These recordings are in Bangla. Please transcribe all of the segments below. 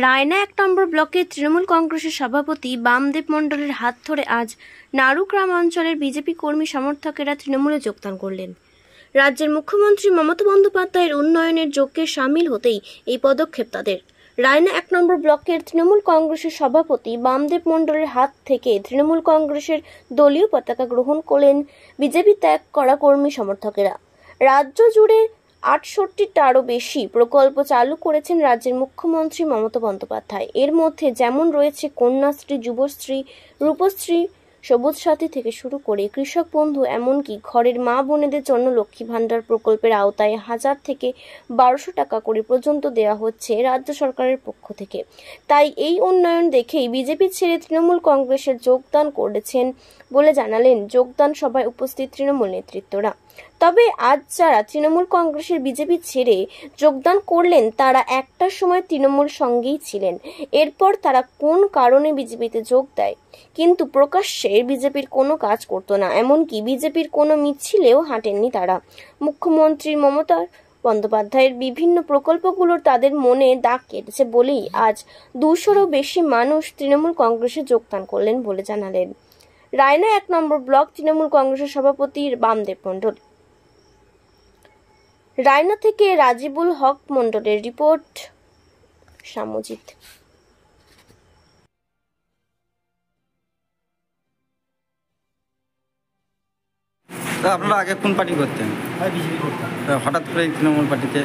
রায়না ১ নম্বর ব্লকের তৃণমূল কংগ্রেসের সভাপতি বামদেব মণ্ডলের হাত ধরে আজ নাড়ু গ্রাম অঞ্চলের বিজেপি কর্মী সমর্থকেরা তৃণমূলে যোগদান করলেন। রাজ্যের মুখ্যমন্ত্রী মমতা বন্দ্যোপাধ্যায়ের উন্নয়নের যজ্ঞে সামিল হতেই এই পদক্ষেপ তাদের। রায়না ১ নম্বর ব্লকের তৃণমূল কংগ্রেসের সভাপতি বামদেব মণ্ডলের হাত থেকে তৃণমূল কংগ্রেসের দলীয় পতাকা গ্রহণ করলেন বিজেপি ত্যাগ করা কর্মী সমর্থকেরা। রাজ্য জুড়ে ৬৮টারও বেশি প্রকল্প চালু করেছেন রাজ্যের মুখ্যমন্ত্রী মমতা বন্দ্যোপাধ্যায়। এর মধ্যে যেমন রয়েছে কন্যাশ্রী, যুবশ্রী, রূপশ্রী, সবুজ সাথী থেকে শুরু করে কৃষক বন্ধু, এমনকি ঘরের মা বোনেদের জন্য লক্ষ্মী ভাণ্ডার প্রকল্পের আওতায় ১০০০ থেকে ১২০০ টাকা করে পর্যন্ত দেওয়া হচ্ছে রাজ্য সরকারের পক্ষ থেকে। তাই এই উন্নয়ন দেখেই বিজেপি ছেড়ে তৃণমূল কংগ্রেসের যোগদান করেছেন বলে জানালেন যোগদান সভায় উপস্থিত তৃণমূল নেতৃত্বরা। তবে আজ যারা তৃণমূল কংগ্রেসের বিজেপি ছেড়ে যোগদান করলেন তারা একটা সময় তৃণমূল সঙ্গেই ছিলেন। এরপর তারা কোন কারণে বিজেপিতে যোগ দেয়, কিন্তু প্রকাশ্যে বিজেপির কোনো কাজ করতো না, এমনকি বিজেপির কোনো মিছিলেও হাঁটেননি তারা। মুখ্যমন্ত্রী মমতা বন্দ্যোপাধ্যায়ের বিভিন্ন প্রকল্পগুলোর তাদের মনে দাগ কেটেছে বলেই আজ ২০০রও বেশি মানুষ তৃণমূল কংগ্রেসে যোগদান করলেন বলে জানালেন রায়না ১ নম্বর ব্লক তৃণমূল কংগ্রেসের সভাপতি বামদেব মণ্ডল। রায়না থেকে রাজিবুল হক মণ্ডলের রিপোর্ট, সামজিৎ। আপনারা আগে কোন পার্টি করতেন? বিজেপি করতাম। হঠাৎ করে তৃণমূল পার্টিতে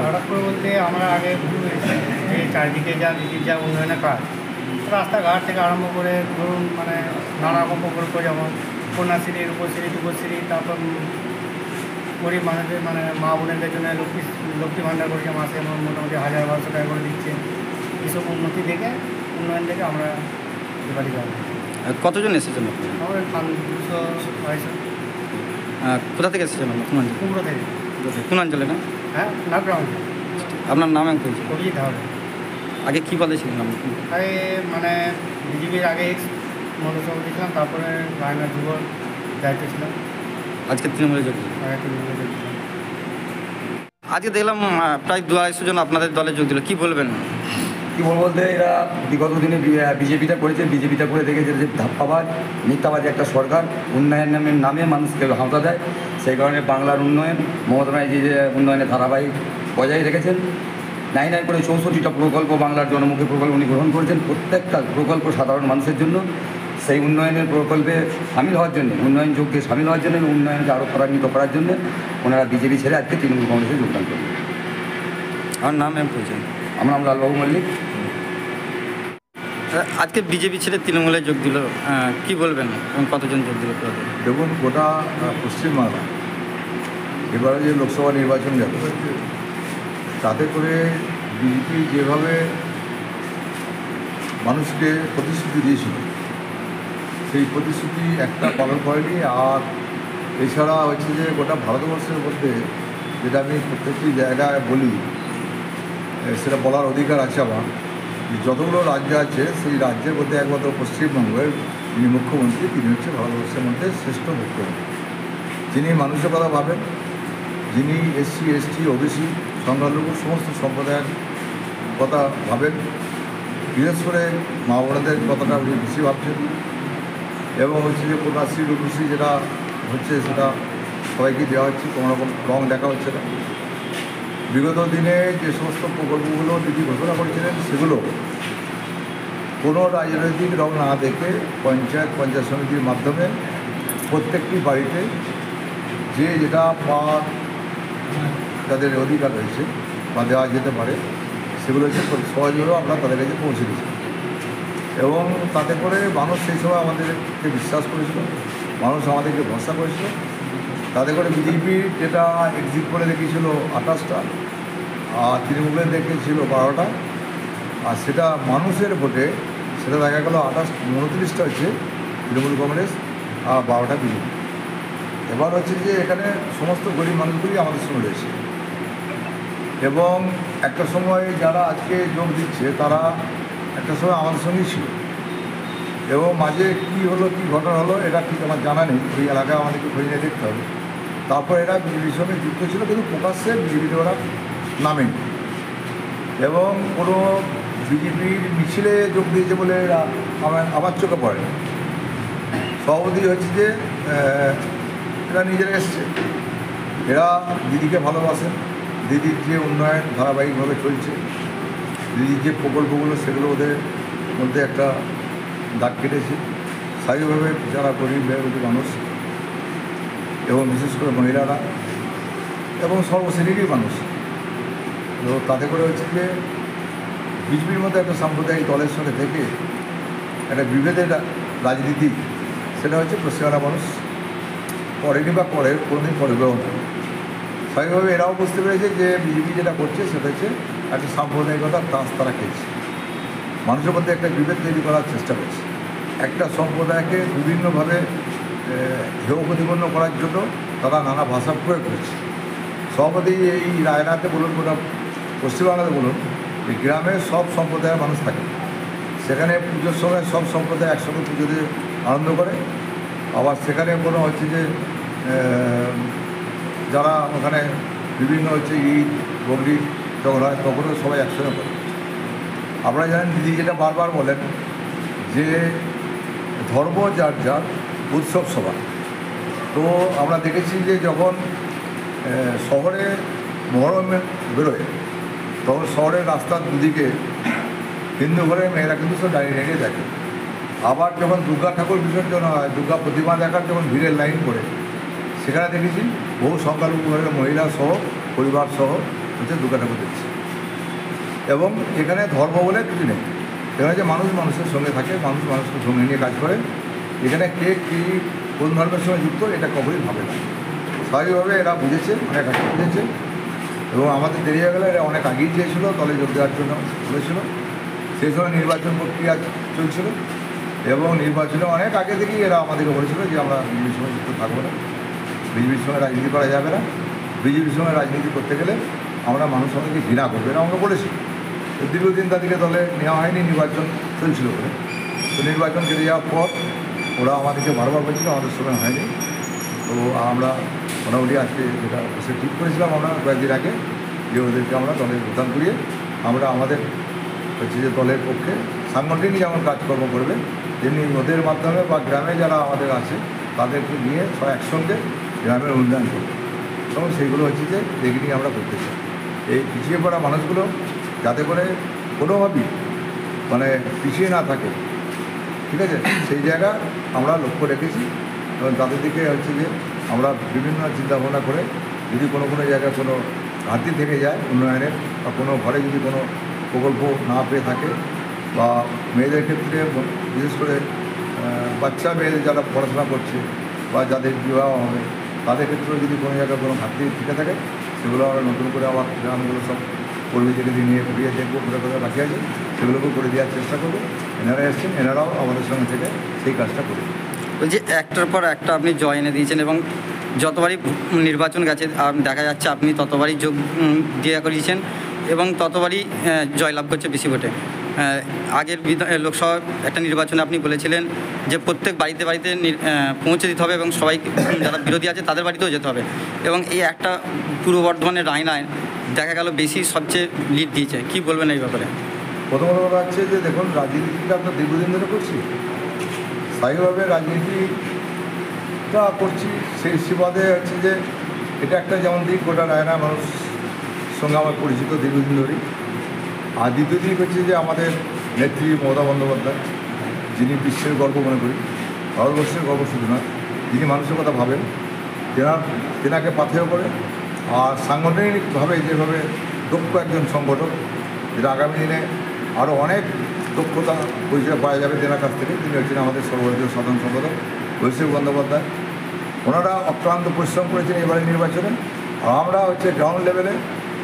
হঠাৎ করে বলতে আমরা আগে যে চারিদিকে যা উন্নয়নের কাজ, রাস্তাঘাট থেকে আরম্ভ করে ধরুন নানা রকম প্রকল্প, যেমন কন্যাশ্রী, রূপশ্রী, যুবশ্রী, তারপর গরিব মানুষদের মা বোনেদের জন্য লক্ষ্মী ভাণ্ডার করেছে, মাসে মোটামুটি ১০০০-১২০০ টাকা করে দিচ্ছে। এসব উন্নতি দেখে, উন্নয়ন দেখে আমরা এবারই যাবো। কতজন এসেছেন? আমাদের ২০০-২৫০। কোথা থেকে এসেছেন? কুমড়ো থেকে। কোন অঞ্চলে? না নাগরা অঞ্চল। আপনার নাম অভিজিৎ হাওড়া। আগে কী পদে ছিলেন? আগে বিজেপির আগে মন্ত্রিসভা ছিলাম, তারপরে রায়না যুব দায়িত্ব ছিলাম। আজকে তৃণমূলে যোগ দিলেন? তৃণমূলে যোগ দিলাম। আজকে দেখলাম প্রায় ২৫০ জন আপনাদের দলে যোগ দিল, কী বলবেন? কী বলবো বলতে, এরা বিগত দিনে বিজেপিটা করেছে, বিজেপিটা করে দেখেছে যে ধাপ্পাবাজ মিথ্যাবাজ একটা সরকার উন্নয়নের নামে মানুষকে হামতা দেয়। সেই কারণে বাংলার উন্নয়ন মমতা ব্যানার্জি যে উন্নয়নের ধারাবাহিক বজায় রেখেছেন। নাই করে ৬৪টা প্রকল্প, বাংলার জনমুখী প্রকল্প উনি গ্রহণ করেছেন। প্রত্যেকটা প্রকল্প সাধারণ মানুষের জন্য। সেই উন্নয়নের প্রকল্পে সামিল হওয়ার জন্য, উন্নয়ন যজ্ঞে সামিল হওয়ার জন্য, উন্নয়নকে আরও ত্বরান্বিত করার জন্য ওনারা বিজেপি ছেড়ে আজকে তৃণমূল কংগ্রেসে যোগদান করবেন। আমার নাম পরিচয়? আমার নাম লালবাবু মল্লিক। আজকে বিজেপি ছেড়ে তৃণমূলে যোগ দিল, কী বলবেন এবং কতজন যোগ দিল? দেখুন, গোটা পশ্চিমবাংলা এবারে যে লোকসভা নির্বাচন গেল, তাতে করে বিজেপি যেভাবে মানুষকে প্রতিশ্রুতি দিয়েছিল, সেই প্রতিশ্রুতি একটা পালন করেনি। আর এছাড়া হচ্ছে যে গোটা ভারতবর্ষের মধ্যে, যেটা আমি প্রত্যেকটি জায়গায় বলি, সেটা বলার অধিকার আছে আমার, যতগুলো রাজ্য আছে সেই রাজ্যের মধ্যে একমাত্র পশ্চিমবঙ্গের যিনি মুখ্যমন্ত্রী, তিনি হচ্ছে ভারতবর্ষের মধ্যে শ্রেষ্ঠ মুখ্যমন্ত্রী, যিনি মানুষের কথা ভাবেন, যিনি এসসি, এসটি, ওবিসি, সংখ্যালঘু সমস্ত সম্প্রদায়ের কথা ভাবেন। বিশেষ করে মা বোনেদের কথাটা উনি বেশি ভাবছেন। এবং হচ্ছে যে কন্যাশ্রী, রূপশ্রী যেটা হচ্ছে সেটা সবাইকে দেওয়া হচ্ছে, কোনো রকম রং দেখা হচ্ছে না। বিগত দিনে যে সমস্ত প্রকল্পগুলো তিনি ঘোষণা করেছিলেন, সেগুলো কোনো রাজনৈতিক রং না দেখে পঞ্চায়েত সমিতির মাধ্যমে প্রত্যেকটি বাড়িতে যে যেটা পাওয়ার তাদের অধিকার রয়েছে বা দেওয়া যেতে পারে, সেগুলো হচ্ছে সহজেও আমরা তাদের কাছে পৌঁছে দিচ্ছি। এবং তাতে করে মানুষ সেই সময় আমাদেরকে বিশ্বাস করেছিল, মানুষ আমাদেরকে ভরসা করেছিল। তাতে করে বিজেপি যেটা এক্সিট করে দেখিয়েছিল ২৮টা, আর তৃণমূলের দেখিয়েছিল ১২টা, আর সেটা মানুষের ভোটে সেটা দেখা গেল ২৯টা হচ্ছে তৃণমূল কংগ্রেস আর ১২টা বিজেপি। এবার হচ্ছে যে এখানে সমস্ত গরিব মানুষগুলি আমাদের সঙ্গে রয়েছে। এবং একটা সময় যারা আজকে যোগ দিচ্ছে তারা একটা সময় আমাদের সঙ্গেই ছিল। এবং মাঝে কী হলো, কী ঘটনা হলো, এটা ঠিক আমার জানা নেই, ওই এলাকায় আমাদেরকে খোঁজে দেখতে হবে। তারপর এরা বিজেপির সঙ্গে যুক্ত ছিল, কিন্তু প্রকাশ্যে বিজেপিতে ওরা নামেনি। এবং কোনো বিজেপির মিছিলে যোগ দিয়েছে বলে আমার চোখে পড়ে। সভাপতি হচ্ছে যে এরা নিজেরা এসছে, এরা দিদিকে ভালোবাসেন, দিদির যে উন্নয়ন ধারাবাহিকভাবে চলছে, দিদির যে প্রকল্পগুলো সেগুলো ওদের মধ্যে একটা দাগ কেটেছে। স্থায়ীভাবে যারা গরিব ব্যয়বতী মানুষ এবং বিশেষ করে মহিলারা এবং সর্বশ্রেণীরই মানুষ, তো তাতে করে হচ্ছে যে বিজেপির মধ্যে একটা সাম্প্রদায়িক দলের সঙ্গে থেকে একটা বিভেদের রাজনীতি, সেটা হচ্ছে পশ্চিমবাংলা মানুষ করেনি বা করে কোনোদিন করবেও না। স্বাভাবিকভাবে এরাও বুঝতে পেরেছে যে বিজেপি যেটা করছে সেটা হচ্ছে একটা সাম্প্রদায়িকতার তাস তারা খেয়েছে, মানুষের মধ্যে একটা বিভেদ তৈরি করার চেষ্টা করছে, একটা সম্প্রদায়কে বিভিন্নভাবে হেয় প্রতিপন্ন করার জন্য তারা নানা ভাষা প্রয়োগ করছে। সভাপতি এই রায়নাতে বলুন, গোটা পশ্চিমবাংলাতে বলুন, এই গ্রামে সব সম্প্রদায়ের মানুষ থাকে, সেখানে পুজোর সময় সব সম্প্রদায় একসঙ্গে পুজোতে আনন্দ করে। আবার সেখানে কোনো হচ্ছে যে যারা ওখানে বিভিন্ন হচ্ছে ঈদ বকরি যখন হয় তখনও সবাই একসঙ্গে করে। আপনারা জানেন দিদি যেটা বারবার বলেন যে ধর্ম যার যার, উৎসব সভা। তো আমরা দেখেছি যে যখন শহরে মহরম বেরোয় তখন শহরের রাস্তার দুদিকে হিন্দু ঘরের মেয়েরা কিন্তু সব দাঁড়িয়ে দাঁড়িয়ে দেখে। আবার যখন দুর্গা ঠাকুর বিসর্জন হয়, দুর্গা প্রতিমা দেখার যখন ভিড়ের লাইন করে, সেখানে দেখেছি বহু সংখ্যালঘু ঘরের মহিলা সহ পরিবার সহ হচ্ছে দুর্গা ঠাকুর দেখছে। এবং এখানে ধর্ম বলে কিছু নেই, এখানে যে মানুষ মানুষের সঙ্গে থাকে, মানুষ মানুষকে সঙ্গে নিয়ে কাজ করে। এখানে কে কী কোন ধর্মের সঙ্গে যুক্ত এটা কখনই ভাবে না। স্বাভাবিকভাবে এরা বুঝেছে, অনেক আগে বুঝেছে, এবং আমাদের দেরি হয়ে গেলে এরা অনেক আগেই চেয়েছিল দলে যোগ দেওয়ার জন্য বলেছিল। সেই সময় নির্বাচন প্রক্রিয়া চলছিল এবং নির্বাচনে অনেক আগে থেকেই এরা আমাদেরকে বলেছিল যে আমরা বিজেপির সঙ্গে যুক্ত থাকবো না, বিজেপির সঙ্গে রাজনীতি করা যাবে না, বিজেপির সঙ্গে রাজনীতি করতে গেলে আমরা মানুষ আমাদেরকে ঘৃণা করবে, এরা আমরা বলেছি। দীর্ঘদিন তাদেরকে দলে নেওয়া হয়নি, নির্বাচন চলছিল বলে। তো নির্বাচন কেটে যাওয়ার পর ওরা আমাদেরকে বারবার বলছিল আমাদের সময় হয়নি। তো আমরা মোটামুটি আজকে যেটা সে ঠিক করেছিলাম আমরা কয়েকদিন আগে, যে ওদেরকে আমরা দলে যোগদান করিয়ে আমরা আমাদের হচ্ছে যে দলের পক্ষে সাংগঠনিক যেমন কাজকর্ম করবে, তেমনি ওদের মাধ্যমে বা গ্রামে যারা আমাদের আছে তাদেরকে নিয়ে সব একসঙ্গে গ্রামের উন্নয়ন করবে। এবং সেইগুলো হচ্ছে যে দেখে নিয়ে আমরা করতে চাই এই পিছিয়ে পড়া মানুষগুলো যাতে করে কোনোভাবেই মানে পিছিয়ে না থাকে, ঠিক আছে, সেই জায়গা আমরা লক্ষ্য রেখেছি। এবং তাদের দিকে হচ্ছে যে আমরা বিভিন্ন চিন্তাভাবনা করে যদি কোনো জায়গায় কোনো ঘাটতি থেকে যায় উন্নয়নের, বা কোনো ঘরে যদি কোনো প্রকল্প না পেয়ে থাকে, বা মেয়েদের ক্ষেত্রে বিশেষ করে বাচ্চা মেয়েদের যারা পড়াশোনা করছে বা যাদের বিবাহ হবে তাদের ক্ষেত্রেও যদি কোনো জায়গায় কোনো ঘাটতি থেকে থাকে, সেগুলো আমরা নতুন করে আমার গ্রামগুলো সব কর্মীদেরকে নিয়ে ঘুরিয়ে দেখবো, কোথায় বাকি আছে সেগুলোকেও করে দেওয়ার চেষ্টা করবো। এনারা এসছেন, এনারাও আমাদের সঙ্গে থেকে সেই কাজটা করবে। ওই যে একটার পর একটা আপনি জয় এনে দিয়েছেন এবং যতবারই নির্বাচন গেছে দেখা যাচ্ছে আপনি ততবারই যোগ দিয়ে করিয়েছেন এবং ততবারই জয়লাভ করছে বেশি ভোটে। আগের লোকসভা একটা নির্বাচনে আপনি বলেছিলেন যে প্রত্যেক বাড়িতে বাড়িতে পৌঁছে দিতে হবে এবং সবাই যারা বিরোধী আছে তাদের বাড়িতেও যেতে হবে, এবং এই একটা পূর্ব বর্ধমানের রায়নায় দেখা গেল বেশি সবচেয়ে লিড দিয়েছে। কি বলবেন এই ব্যাপারে? প্রথমত কথা হচ্ছে যে দেখুন, রাজনীতিটা আমরা দীর্ঘদিন ধরে করছি, স্থায়ীভাবে রাজনীতিটা করছি, সেই সুবাদে হচ্ছে যে এটা একটা যেমন দিক, গোটা রায়না মানুষ সঙ্গে আমার পরিচিত দীর্ঘদিন ধরেই। আর দ্বিতীয় দিক হচ্ছে যে আমাদের নেত্রী মমতা বন্দ্যোপাধ্যায়, যিনি বিশ্বের গর্ব মনে করি, ভারতবর্ষের গর্ব শুধু নয়, যিনি মানুষের কথা ভাবেন, তেনাকে পাথেয় করে। আর সাংগঠনিকভাবে যেভাবে দক্ষ একজন সংগঠক, যেটা আগামী দিনে আরও অনেক দক্ষতা পরিচয় পাওয়া যাবে তেনার কাছ থেকে। তিনি হচ্ছেন আমাদের সর্বভারতীয় সাধারণ সম্পাদক অভিষেক বন্দ্যোপাধ্যায়। ওনারা অক্লান্ত পরিশ্রম করেছেন এবারে নির্বাচনে। আর আমরা হচ্ছে গ্রাউন্ড লেভেলে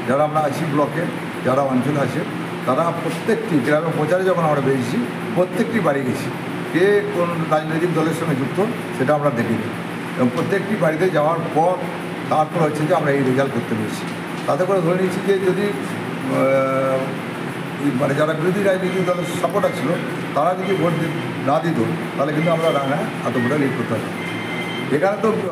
যারা আমরা আছি, ব্লকে যারা অঞ্চলে আছে, তারা প্রত্যেকটি গ্রামে প্রচারে যখন আমরা বেরিয়েছি প্রত্যেকটি বাড়ি গেছি, কে কোন রাজনৈতিক দলের সঙ্গে যুক্ত সেটা আমরা দেখিনি। এবং প্রত্যেকটি বাড়িতে যাওয়ার পর তারপর হচ্ছে যে আমরা এই রেজাল্ট করতে পেরেছি। তাতে করে ধরে নিচ্ছি যে যদি মানে যারা বিরোধী রাজনৈতিক দলের সাপোর্টার ছিল তারা যদি ভোট না দিত, তাহলে কিন্তু আমরা রায়না এত ভোটে লিড করতে পারতাম। এখানে তো